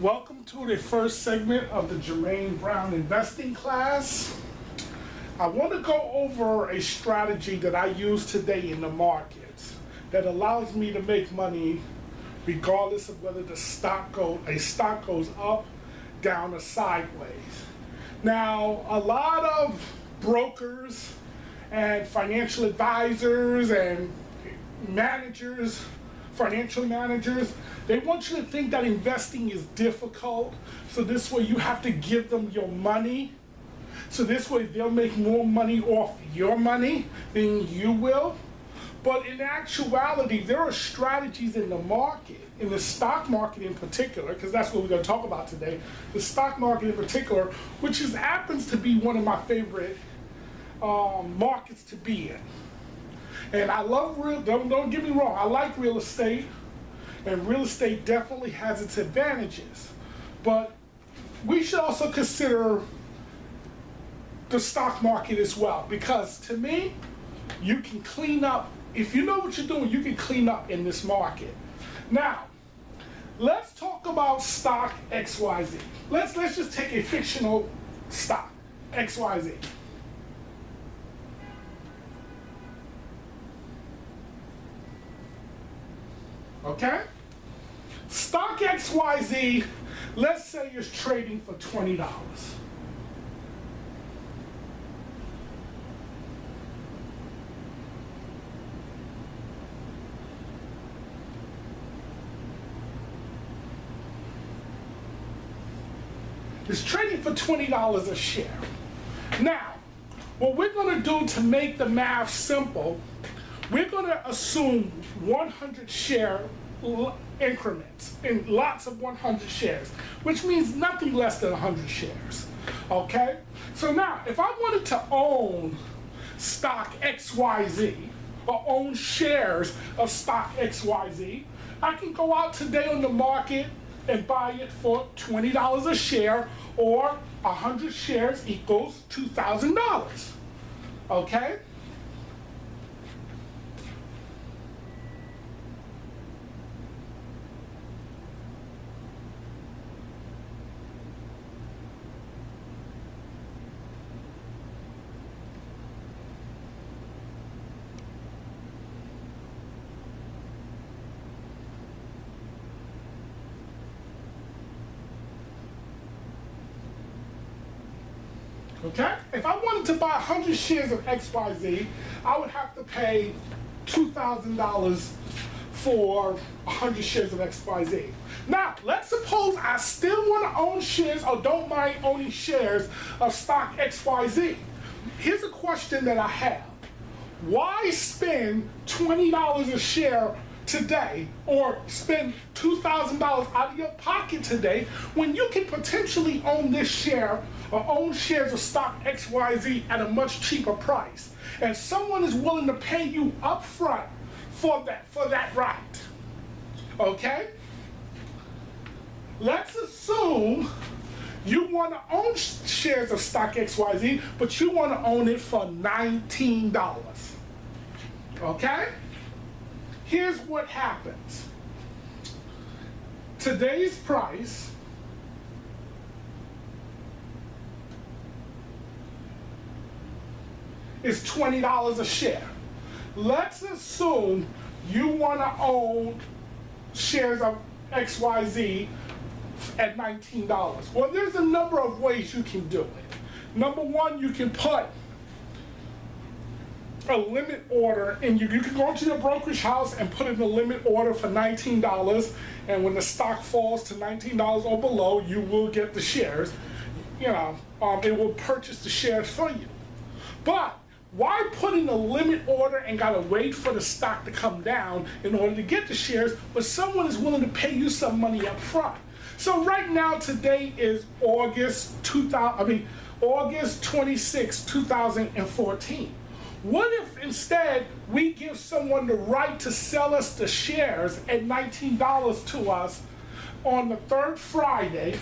Welcome to the first segment of the Jermaine Brown investing class. I want to go over a strategy that I use today in the markets that allows me to make money regardless of whether a stock goes up, down, or sideways. Now, a lot of brokers and financial advisors and managers, financial managers, they want you to think that investing is difficult. So this way you have to give them your money. So this way they'll make more money off your money than you will. But in actuality, there are strategies in the market, in the stock market in particular, because that's what we're going to talk about today, the stock market in particular, which happens to be one of my favorite markets to be in. And I love don't get me wrong, I like real estate, and real estate definitely has its advantages. But we should also consider the stock market as well, because to me, you can clean up. If you know what you're doing, you can clean up in this market. Now, let's talk about stock XYZ. Let's just take a fictional stock, XYZ. Okay? Stock XYZ, let's say is trading for $20. It's trading for $20 a share. Now, what we're going to do to make the math simple, we're going to assume 100 share increments in lots of 100 shares, which means nothing less than 100 shares. Okay? So now, if I wanted to own stock XYZ or own shares of stock XYZ, I can go out today on the market and buy it for $20 a share, or 100 shares equals $2,000. Okay? Okay? If I wanted to buy 100 shares of XYZ, I would have to pay $2,000 for 100 shares of XYZ. Now, let's suppose I still want to own shares or don't mind owning shares of stock XYZ. Here's a question that I have. Why spend $20 a share today, or spend $2,000 out of your pocket today, when you can potentially own this share or own shares of stock XYZ at a much cheaper price, and someone is willing to pay you up front for that right? Okay? Let's assume you want to own shares of stock XYZ, but you want to own it for $19. Okay? Here's what happens. Today's price is $20 a share. Let's assume you want to own shares of XYZ at $19. Well, there's a number of ways you can do it. Number one, you can put a limit order, and you can go to your brokerage house and put in a limit order for $19, and when the stock falls to $19 or below, you will get the shares. It will purchase the shares for you. But why put in a limit order and gotta wait for the stock to come down in order to get the shares, but someone is willing to pay you some money up front? So right now, today is August 26, 2014. What if instead we give someone the right to sell us the shares at $19 to us on the third Friday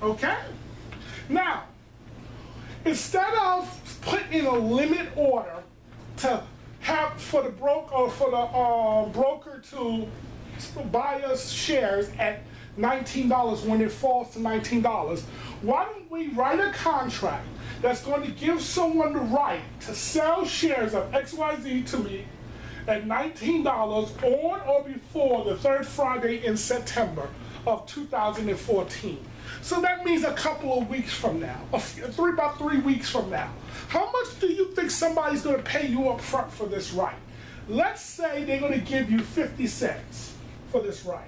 Okay? Now, instead of putting a limit order to have for the broker to buy us shares at $19 when it falls to $19, why don't we write a contract that's going to give someone the right to sell shares of XYZ to me at $19 on or before the third Friday in September of 2014. So that means a couple of weeks from now, about 3 weeks from now. How much do you think somebody's going to pay you up front for this right? Let's say they're going to give you 50 cents for this right.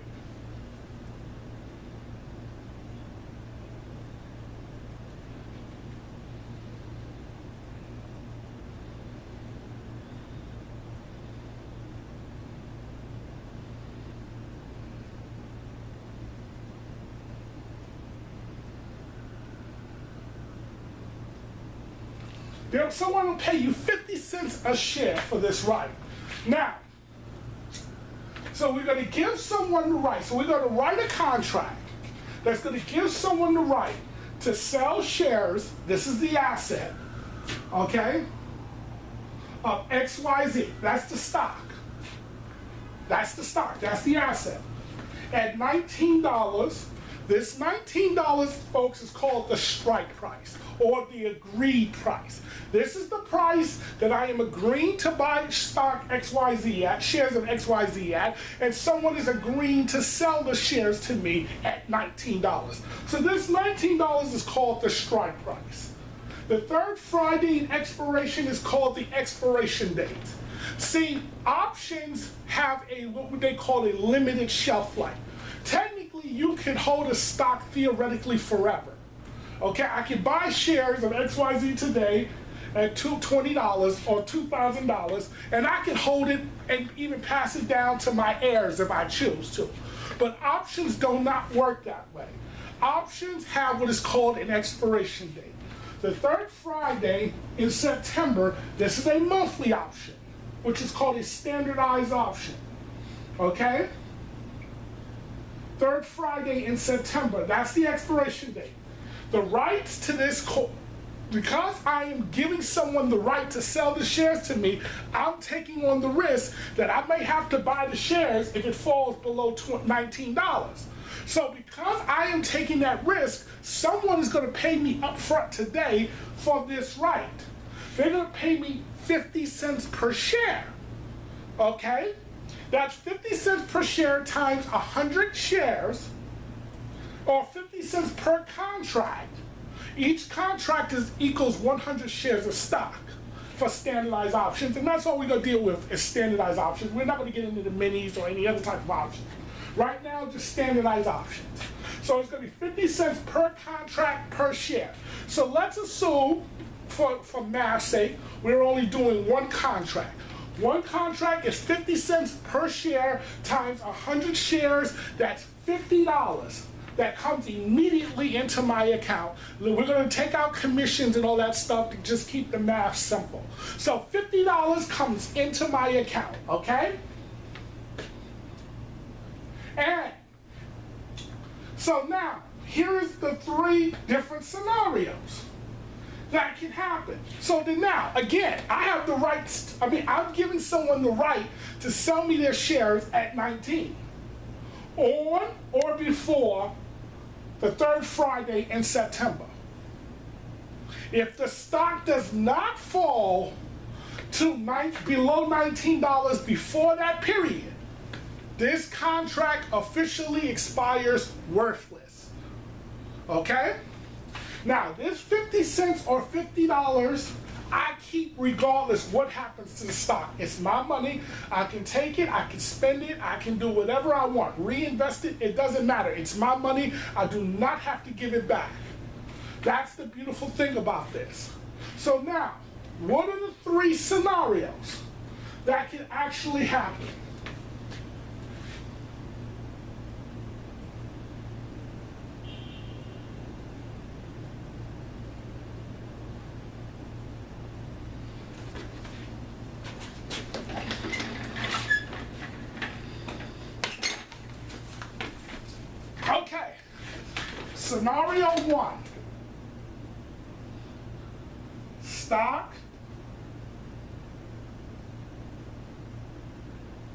Someone will pay you 50 cents a share for this right. Now, so we're going to give someone the right. So we're going to write a contract that's going to give someone the right to sell shares. This is the asset, okay, of XYZ. That's the stock. That's the stock. That's the asset. At $19, this $19, folks, is called the strike price or the agreed price. This is the price that I am agreeing to buy stock XYZ at, shares of XYZ at, and someone is agreeing to sell the shares to me at $19. So this $19 is called the strike price. The third Friday in expiration is called the expiration date. See, options have what they call a limited shelf life. Technically, you can hold a stock theoretically forever. Okay, I can buy shares of XYZ today at $20 or $2,000, and I can hold it and even pass it down to my heirs if I choose to. But options do not work that way. Options have what is called an expiration date. The third Friday in September, this is a monthly option, which is called a standardized option. Okay? Third Friday in September, that's the expiration date. The rights to this, because I am giving someone the right to sell the shares to me, I'm taking on the risk that I may have to buy the shares if it falls below $19. So because I am taking that risk, someone is going to pay me up front today for this right. They're going to pay me 50 cents per share, okay? That's 50 cents per share times 100 shares, or 50 cents per contract. Each contract equals 100 shares of stock for standardized options, and that's all we're going to deal with is standardized options. We're not going to get into the minis or any other type of option. Right now, just standardized options. So it's going to be 50 cents per contract per share. So let's assume, for math's sake, we're only doing one contract. One contract is 50 cents per share times 100 shares. That's $50. That comes immediately into my account. We're going to take out commissions and all that stuff to just keep the math simple. So $50 comes into my account, okay? And so now, here's the 3 different scenarios that can happen. So then now, again, I have the rights, I'm giving someone the right to sell me their shares at 19 on or before the third Friday in September. If the stock does not fall to below $19 before that period, this contract officially expires worthless. Okay? Now, this 50 cents or $50, I keep regardless what happens to the stock. It's my money. I can take it, I can spend it, I can do whatever I want. Reinvest it, it doesn't matter. It's my money. I do not have to give it back. That's the beautiful thing about this. So now, what are the 3 scenarios that can actually happen? Scenario 1. Stock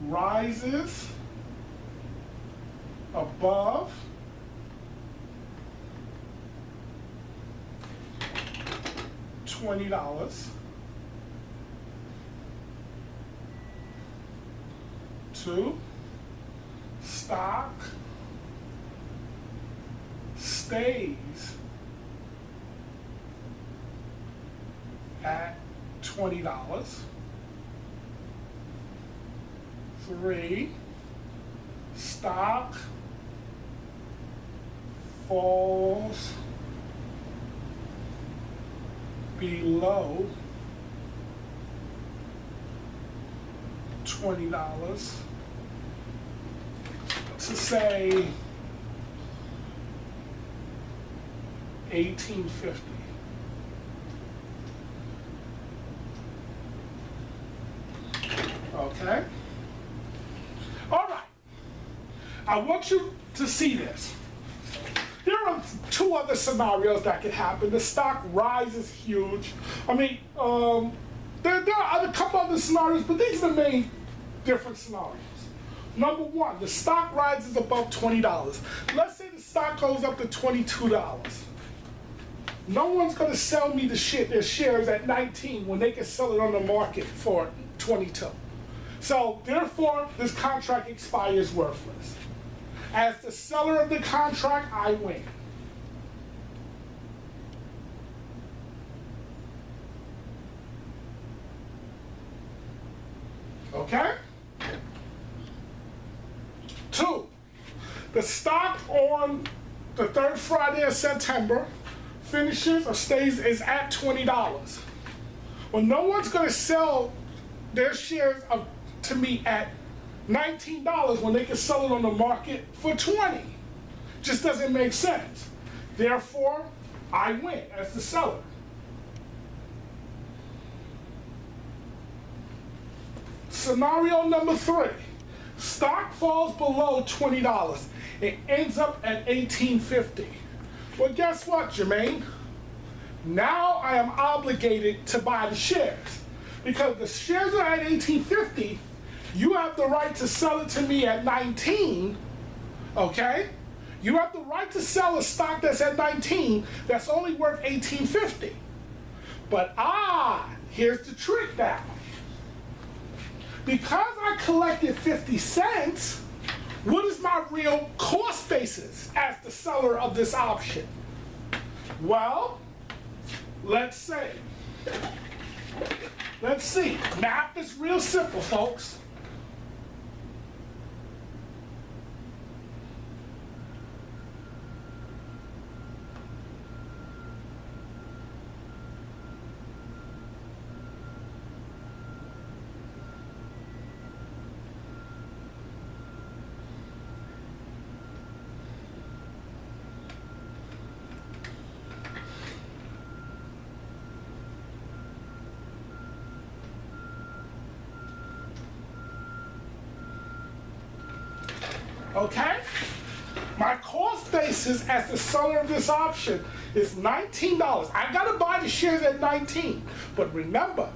rises above $20 to stock stays at $20. 3, stock falls below $20 to say $18.50. Okay? All right. I want you to see this. There are two other scenarios that could happen. The stock rises huge. I mean, there are a couple other scenarios, but these are the main different scenarios. Number one, the stock rises above $20. Let's say the stock goes up to $22. No one's going to sell me their shares at 19 when they can sell it on the market for 22. So therefore, this contract expires worthless. As the seller of the contract, I win. Okay? 2, the stock on the third Friday of September finishes or is at $20. Well, no one's going to sell their shares to me at $19 when they can sell it on the market for $20. Just doesn't make sense. Therefore, I win as the seller. Scenario number 3. Stock falls below $20. It ends up at $18.50. Well, guess what, Jermaine? Now I am obligated to buy the shares. Because the shares are at $18.50, you have the right to sell it to me at 19, okay? You have the right to sell a stock that's at 19 that's only worth $18.50. But here's the trick now. Because I collected 50 cents, what is my real cost basis as the seller of this option? Well, let's see. Math is real simple, folks. Okay? My cost basis as the seller of this option is $19. I gotta buy the shares at 19. But remember,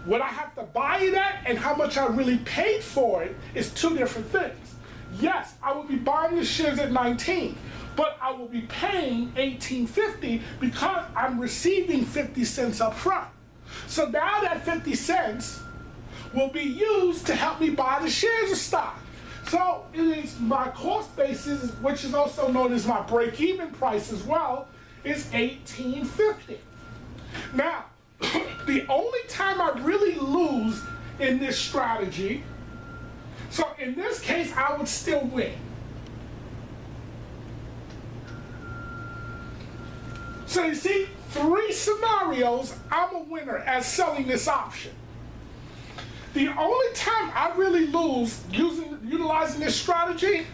what I have to buy it at and how much I really paid for it is two different things. Yes, I will be buying the shares at 19, but I will be paying $18.50 because I'm receiving 50 cents up front. So now that 50 cents will be used to help me buy the shares of stock. So it is my cost basis, which is also known as my break-even price as well, is $18.50. Now, the only time I really lose in this strategy, so in this case, I would still win. So you see, 3 scenarios, I'm a winner at selling this option. The only time I really lose utilizing this strategy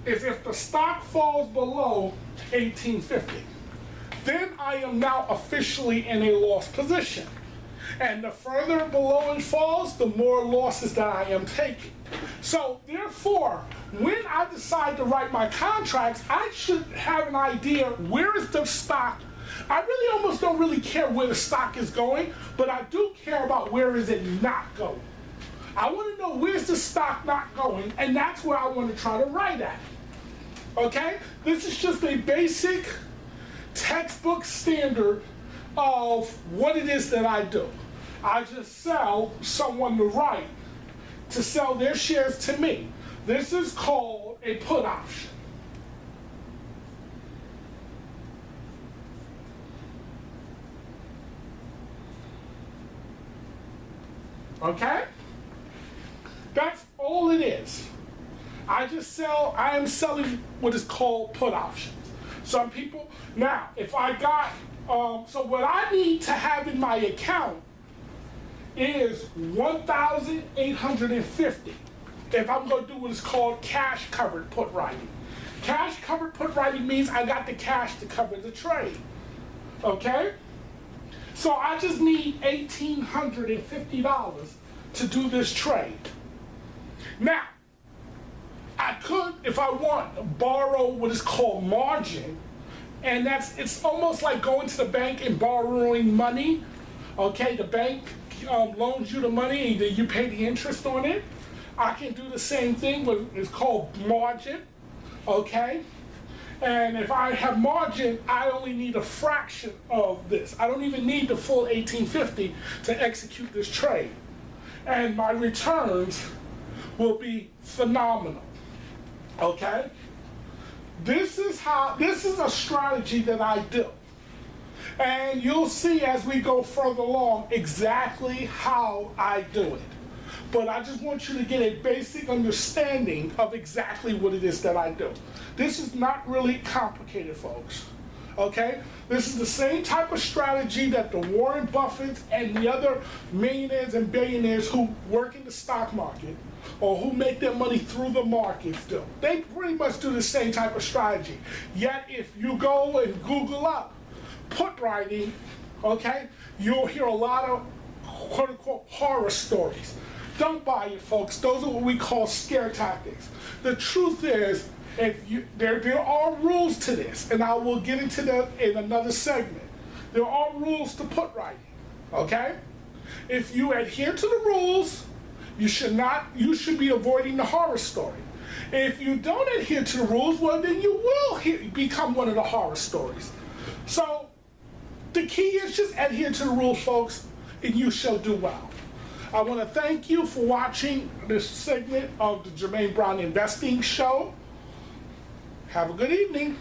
is if the stock falls below $18.50. Then I am now officially in a loss position. And the further below it falls, the more losses that I am taking. So therefore, when I decide to write my contracts, I should have an idea where is the stock. I really almost don't really care where the stock is going, but I do care about where is it not going. I want to know where's the stock not going, and that's where I want to try to write at. Okay? This is just a basic textbook standard of what it is that I do. I just sell someone the right to sell their shares to me. This is called a put option. Okay? That's all it is. I am selling what is called put options. Some people, now, if I got, so what I need to have in my account is 1,850 if I'm going to do what is called cash covered put writing. Cash covered put writing means I got the cash to cover the trade. Okay? So I just need $1,850 to do this trade. Now, I could, if I want, borrow what is called margin, and it's almost like going to the bank and borrowing money. Okay, the bank loans you the money and then you pay the interest on it. I can do the same thing with, it's called margin. Okay, and if I have margin, I only need a fraction of this. I don't even need the full 1850 to execute this trade, and my returns will be phenomenal. Okay, this is a strategy that I do. And you'll see as we go further along exactly how I do it. But I just want you to get a basic understanding of exactly what it is that I do. This is not really complicated, folks. Okay? This is the same type of strategy that the Warren Buffetts and the other millionaires and billionaires who work in the stock market or who make their money through the markets do. They pretty much do the same type of strategy. Yet if you go and Google up put writing, okay, you'll hear a lot of quote-unquote horror stories. Don't buy it, folks. Those are what we call scare tactics. The truth is, there are rules to this, and I will get into that in another segment. There are rules to put writing, okay? If you adhere to the rules, you should be avoiding the horror story. If you don't adhere to the rules, well, then you will become one of the horror stories. So the key is just adhere to the rules, folks, and you shall do well. I want to thank you for watching this segment of the Jermaine Brown Investing Show. Have a good evening.